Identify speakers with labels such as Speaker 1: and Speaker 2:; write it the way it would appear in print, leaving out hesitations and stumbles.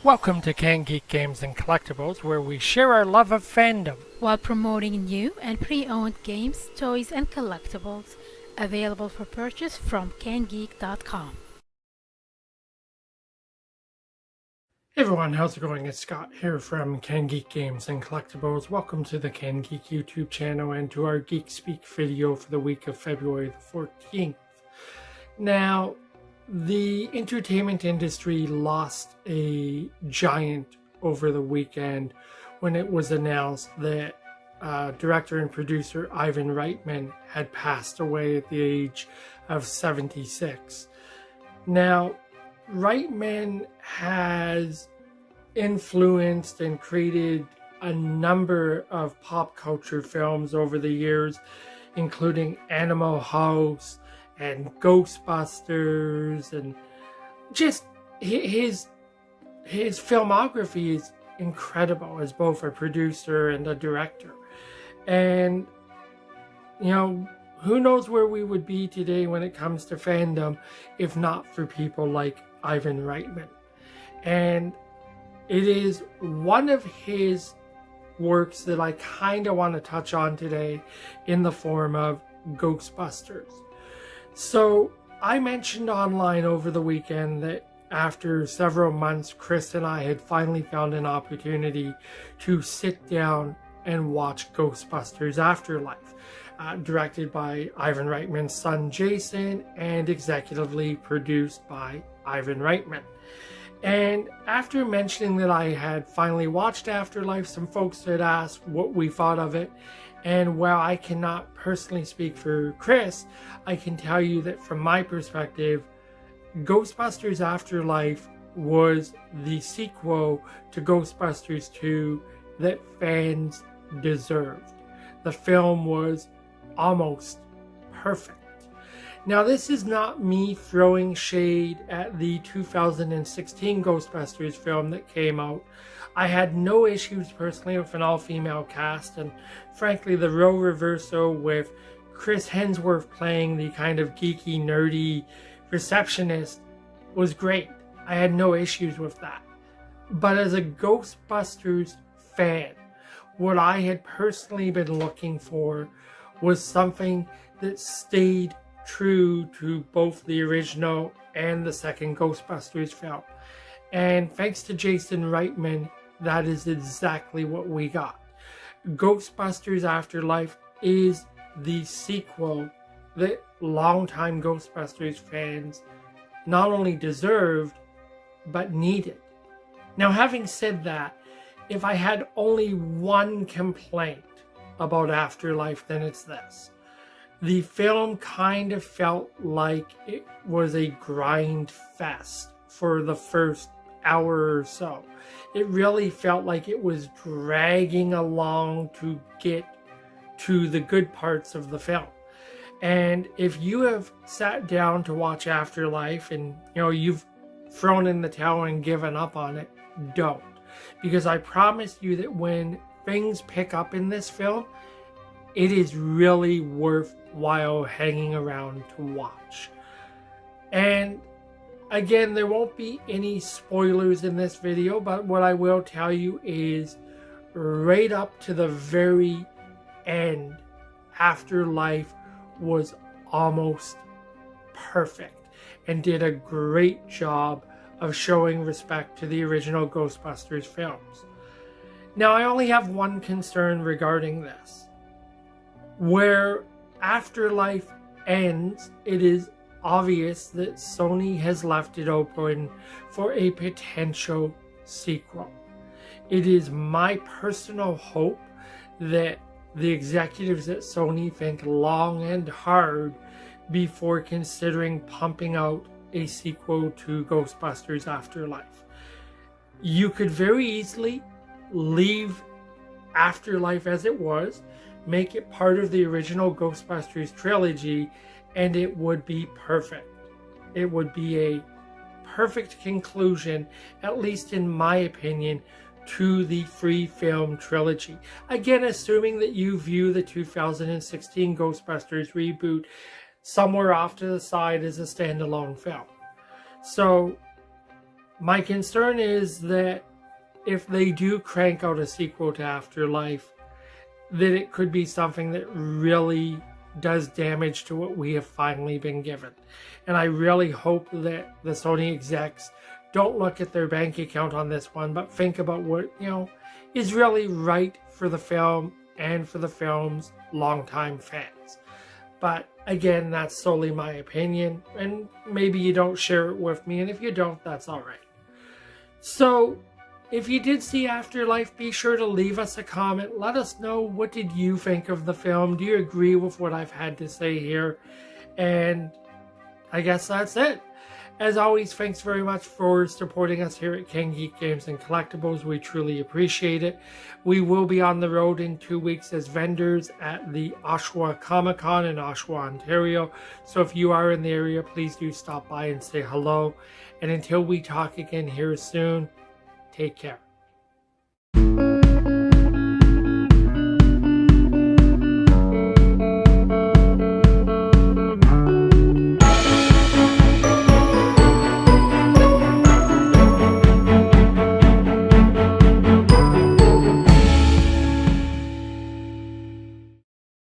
Speaker 1: Welcome to Can Geek Games and Collectibles, where we share our love of fandom
Speaker 2: while promoting new and pre-owned games, toys, and collectibles available for purchase from CanGeek.com.
Speaker 1: Hey everyone, how's it going? It's Scott here from Can Geek Games and Collectibles. Welcome to the Can Geek YouTube channel and to our Geek Speak video for the week of February the 14th. Now, the entertainment industry lost a giant over the weekend when it was announced that director and producer Ivan Reitman had passed away at the age of 76. Now, Reitman has influenced and created a number of pop culture films over the years, including Animal House and Ghostbusters, and just his filmography is incredible as both a producer and a director. And who knows where we would be today when it comes to fandom if not for people like Ivan Reitman. And it is one of his works that I kind of want to touch on today in the form of Ghostbusters. So I mentioned online over the weekend that after several months, Chris and I had finally found an opportunity to sit down and watch Ghostbusters Afterlife, directed by Ivan Reitman's son Jason and executively produced by Ivan Reitman. And after mentioning that I had finally watched Afterlife, some folks had asked what we thought of it. And while I cannot personally speak for Chris, I can tell you that from my perspective, Ghostbusters Afterlife was the sequel to Ghostbusters 2 that fans deserved. The film was almost perfect. Now, this is not me throwing shade at the 2016 Ghostbusters film that came out. I had no issues personally with an all-female cast, and frankly, the role reversal with Chris Hemsworth playing the kind of geeky, nerdy receptionist was great. I had no issues with that. But as a Ghostbusters fan, what I had personally been looking for was something that stayed true to both the original and the second Ghostbusters film. And thanks to Jason Reitman, that is exactly what we got. Ghostbusters Afterlife is the sequel that longtime Ghostbusters fans not only deserved, but needed. Now, having said that, if I had only one complaint about Afterlife, then it's this. The film kind of felt like it was a grind fest for the first hour or so. It really felt like it was dragging along to get to the good parts of the film. And if you have sat down to watch Afterlife and you've thrown in the towel and given up on it, don't. Because I promise you that when things pick up in this film, it is really worthwhile hanging around to watch. And again, there won't be any spoilers in this video, but what I will tell you is right up to the very end, Afterlife was almost perfect and did a great job of showing respect to the original Ghostbusters films. Now, I only have one concern regarding this. Where Afterlife ends, it is obvious that Sony has left it open for a potential sequel. It is my personal hope that the executives at Sony think long and hard before considering pumping out a sequel to Ghostbusters Afterlife. You could very easily leave Afterlife as it was, make it part of the original Ghostbusters trilogy, and it would be perfect. It would be a perfect conclusion, at least in my opinion, to the free film trilogy. Again, assuming that you view the 2016 Ghostbusters reboot somewhere off to the side as a standalone film. So My concern is that if they do crank out a sequel to Afterlife, that it could be something that really does damage to what we have finally been given. And I really hope that the Sony execs don't look at their bank account on this one, but think about what, is really right for the film and for the film's longtime fans. But again, that's solely my opinion, and maybe you don't share it with me, and if you don't, that's alright. So, if you did see Afterlife, be sure to leave us a comment. Let us know, what did you think of the film? Do you agree with what I've had to say here? And I guess that's it. As always, thanks very much for supporting us here at King Geek Games and Collectibles. We truly appreciate it. We will be on the road in 2 weeks as vendors at the Oshawa Comic-Con in Oshawa, Ontario. So if you are in the area, please do stop by and say hello. And until we talk again here soon, take care.